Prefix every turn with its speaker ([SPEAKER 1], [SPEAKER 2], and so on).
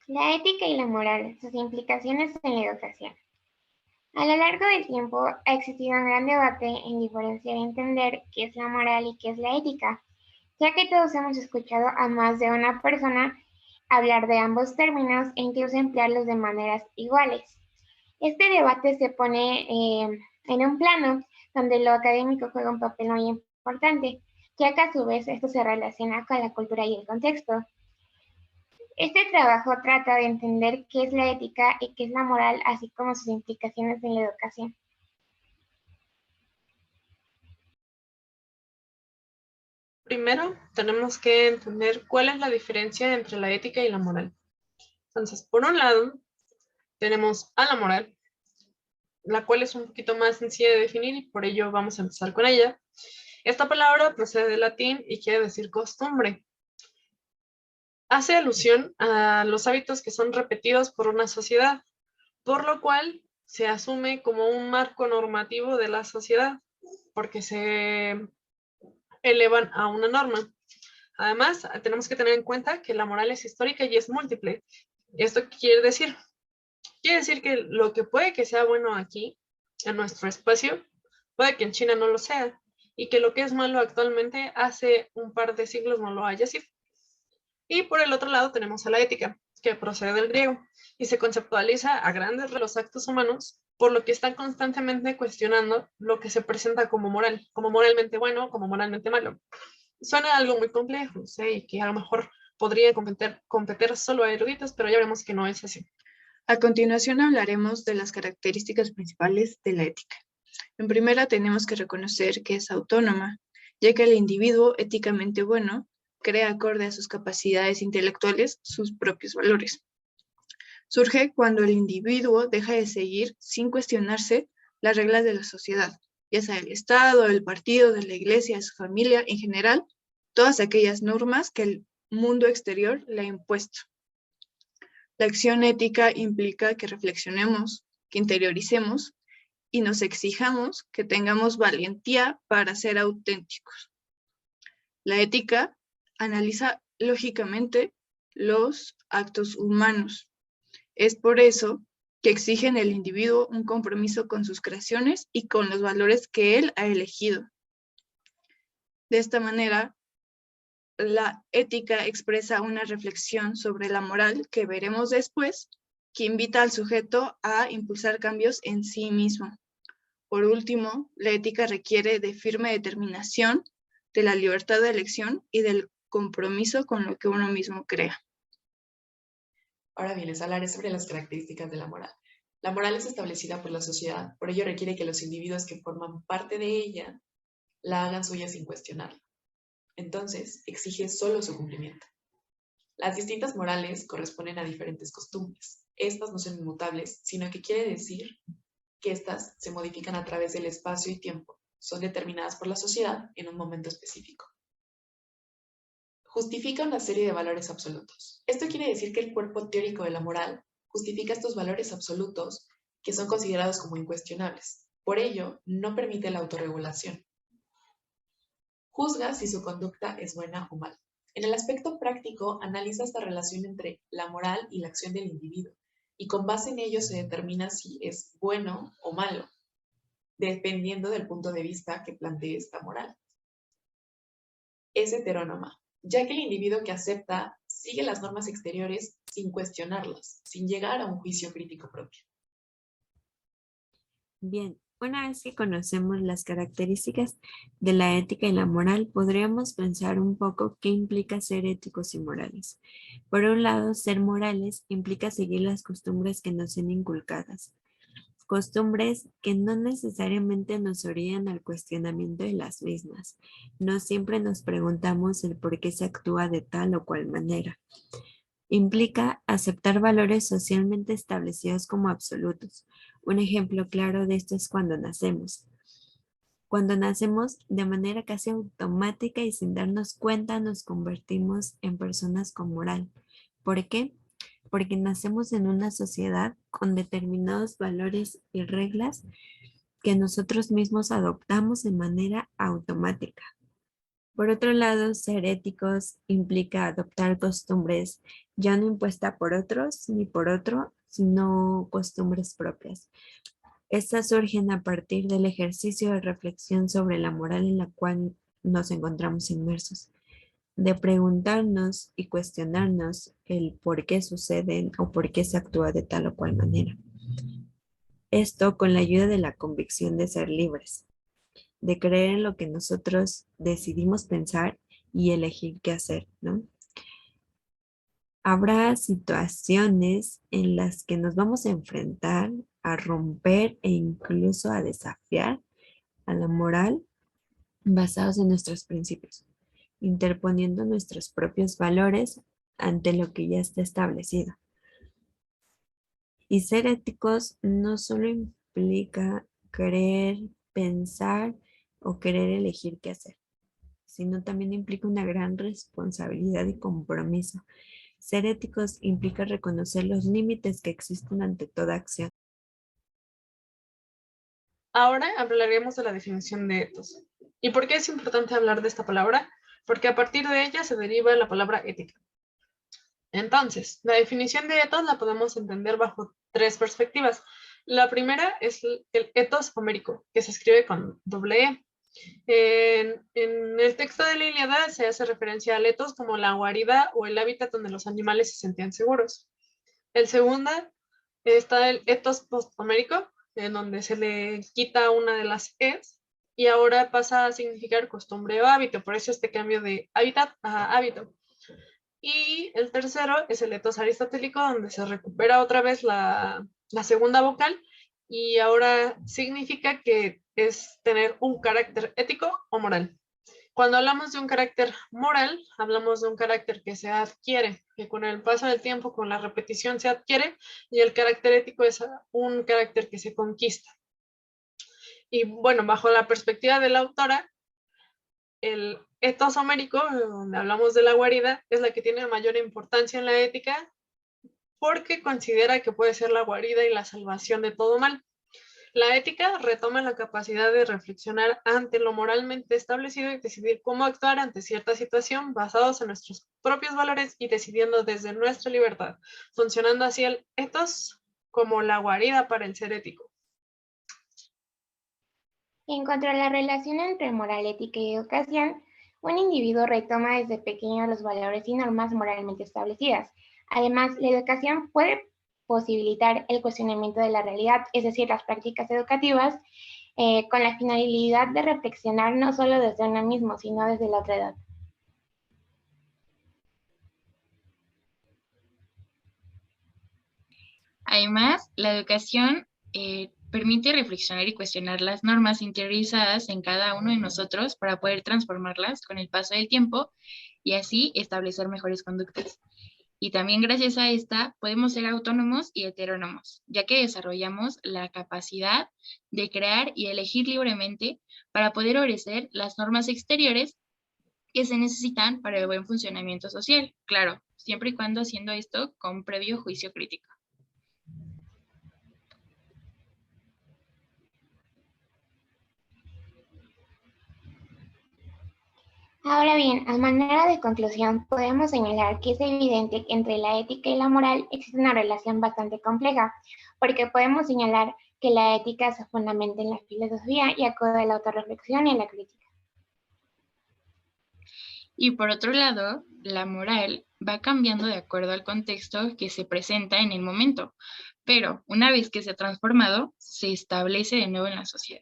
[SPEAKER 1] La ética y la moral, sus implicaciones en la educación. A lo largo del tiempo ha existido un gran debate en diferenciar y entender qué es la moral y qué es la ética, ya que todos hemos escuchado a más de una persona hablar de ambos términos e incluso emplearlos de maneras iguales. Este debate se pone en un plano donde lo académico juega un papel muy importante, ya que a su vez esto se relaciona con la cultura y el contexto. Este trabajo trata de entender qué es la ética y qué es la moral, así como sus implicaciones en la educación.
[SPEAKER 2] Primero, tenemos que entender cuál es la diferencia entre la ética y la moral. Entonces, por un lado, tenemos a la moral, la cual es un poquito más sencilla de definir y por ello vamos a empezar con ella. Esta palabra procede del latín y quiere decir costumbre. Hace alusión a los hábitos que son repetidos por una sociedad, por lo cual se asume como un marco normativo de la sociedad, porque se elevan a una norma. Además, tenemos que tener en cuenta que la moral es histórica y es múltiple. ¿Esto qué quiere decir? Quiere decir que lo que puede que sea bueno aquí, en nuestro espacio, puede que en China no lo sea, y que lo que es malo actualmente hace un par de siglos no lo haya sido. Y por el otro lado tenemos a la ética, que procede del griego, y se conceptualiza a grandes rasgos los actos humanos, por lo que están constantemente cuestionando lo que se presenta como moral, como moralmente bueno, como moralmente malo. Suena algo muy complejo, ¿sí? Y que a lo mejor podría competir solo a eruditos, pero ya vemos que no es así.
[SPEAKER 3] A continuación hablaremos de las características principales de la ética. En primera, tenemos que reconocer que es autónoma, ya que el individuo éticamente bueno crea acorde a sus capacidades intelectuales sus propios valores. Surge cuando el individuo deja de seguir sin cuestionarse las reglas de la sociedad, ya sea del Estado, del partido, de la iglesia, de su familia, en general, todas aquellas normas que el mundo exterior le ha impuesto. La acción ética implica que reflexionemos, que interioricemos y nos exijamos que tengamos valentía para ser auténticos. La ética analiza lógicamente los actos humanos. Es por eso que exige en el individuo un compromiso con sus creaciones y con los valores que él ha elegido. De esta manera, la ética expresa una reflexión sobre la moral que veremos después, que invita al sujeto a impulsar cambios en sí mismo. Por último, la ética requiere de firme determinación, de la libertad de elección y del compromiso con lo que uno mismo crea.
[SPEAKER 4] Ahora bien, les hablaré sobre las características de la moral. La moral es establecida por la sociedad, por ello requiere que los individuos que forman parte de ella la hagan suya sin cuestionarla. Entonces, exige solo su cumplimiento. Las distintas morales corresponden a diferentes costumbres. Estas no son inmutables, sino que quiere decir que estas se modifican a través del espacio y tiempo. Son determinadas por la sociedad en un momento específico. Justifica una serie de valores absolutos. Esto quiere decir que el cuerpo teórico de la moral justifica estos valores absolutos que son considerados como incuestionables. Por ello, no permite la autorregulación. Juzga si su conducta es buena o mala. En el aspecto práctico, analiza esta relación entre la moral y la acción del individuo, y con base en ello se determina si es bueno o malo, dependiendo del punto de vista que plantee esta moral. Es heterónoma, ya que el individuo que acepta sigue las normas exteriores sin cuestionarlas, sin llegar a un juicio crítico propio.
[SPEAKER 5] Bien, una vez que conocemos las características de la ética y la moral, podríamos pensar un poco qué implica ser éticos y morales. Por un lado, ser morales implica seguir las costumbres que nos son inculcadas, costumbres que no necesariamente nos orillan al cuestionamiento de las mismas. No siempre nos preguntamos el por qué se actúa de tal o cual manera. Implica aceptar valores socialmente establecidos como absolutos. Un ejemplo claro de esto es cuando nacemos. Cuando nacemos, de manera casi automática y sin darnos cuenta, nos convertimos en personas con moral. ¿Por qué? Porque nacemos en una sociedad con determinados valores y reglas que nosotros mismos adoptamos de manera automática. Por otro lado, ser éticos implica adoptar costumbres ya no impuestas por otros ni por otro, sino costumbres propias. Estas surgen a partir del ejercicio de reflexión sobre la moral en la cual nos encontramos inmersos, de preguntarnos y cuestionarnos el por qué suceden o por qué se actúa de tal o cual manera. Esto con la ayuda de la convicción de ser libres, de creer en lo que nosotros decidimos pensar y elegir qué hacer, ¿no? Habrá situaciones en las que nos vamos a enfrentar, a romper e incluso a desafiar a la moral basados en nuestros principios, interponiendo nuestros propios valores ante lo que ya está establecido. Y ser éticos no solo implica querer pensar o querer elegir qué hacer, sino también implica una gran responsabilidad y compromiso. Ser éticos implica reconocer los límites que existen ante toda acción.
[SPEAKER 2] Ahora hablaremos de la definición de etos. ¿Y por qué es importante hablar de esta palabra? Porque a partir de ella se deriva la palabra ética. Entonces, la definición de etos la podemos entender bajo tres perspectivas. La primera es el etos homérico, que se escribe con doble E. En el texto de la Ilíada se hace referencia al etos como la guarida o el hábitat donde los animales se sentían seguros. El segundo está el etos posthomérico, en donde se le quita una de las es y ahora pasa a significar costumbre o hábito, por eso este cambio de hábitat a hábito. Y el tercero es el etos aristotélico, donde se recupera otra vez la segunda vocal y ahora significa que es tener un carácter ético o moral. Cuando hablamos de un carácter moral, hablamos de un carácter que se adquiere, que con el paso del tiempo, con la repetición se adquiere, y el carácter ético es un carácter que se conquista. Y bueno, bajo la perspectiva de la autora, el etos homérico, donde hablamos de la guarida, es la que tiene mayor importancia en la ética porque considera que puede ser la guarida y la salvación de todo mal. La ética retoma la capacidad de reflexionar ante lo moralmente establecido y decidir cómo actuar ante cierta situación basados en nuestros propios valores y decidiendo desde nuestra libertad, funcionando así el etos como la guarida para el ser ético.
[SPEAKER 1] En cuanto a la relación entre moral, ética y educación, un individuo retoma desde pequeño los valores y normas moralmente establecidas. Además, la educación puede posibilitar el cuestionamiento de la realidad, es decir, las prácticas educativas, con la finalidad de reflexionar no solo desde uno mismo, sino desde la otra edad.
[SPEAKER 6] Además, la educación permite reflexionar y cuestionar las normas interiorizadas en cada uno de nosotros para poder transformarlas con el paso del tiempo y así establecer mejores conductas. Y también gracias a esta podemos ser autónomos y heterónomos, ya que desarrollamos la capacidad de crear y elegir libremente para poder obedecer las normas exteriores que se necesitan para el buen funcionamiento social. Claro, siempre y cuando haciendo esto con previo juicio crítico.
[SPEAKER 1] Ahora bien, a manera de conclusión, podemos señalar que es evidente que entre la ética y la moral existe una relación bastante compleja, porque podemos señalar que la ética se fundamenta en la filosofía y acude a la autorreflexión y a la crítica.
[SPEAKER 6] Y por otro lado, la moral va cambiando de acuerdo al contexto que se presenta en el momento, pero una vez que se ha transformado, se establece de nuevo en la sociedad.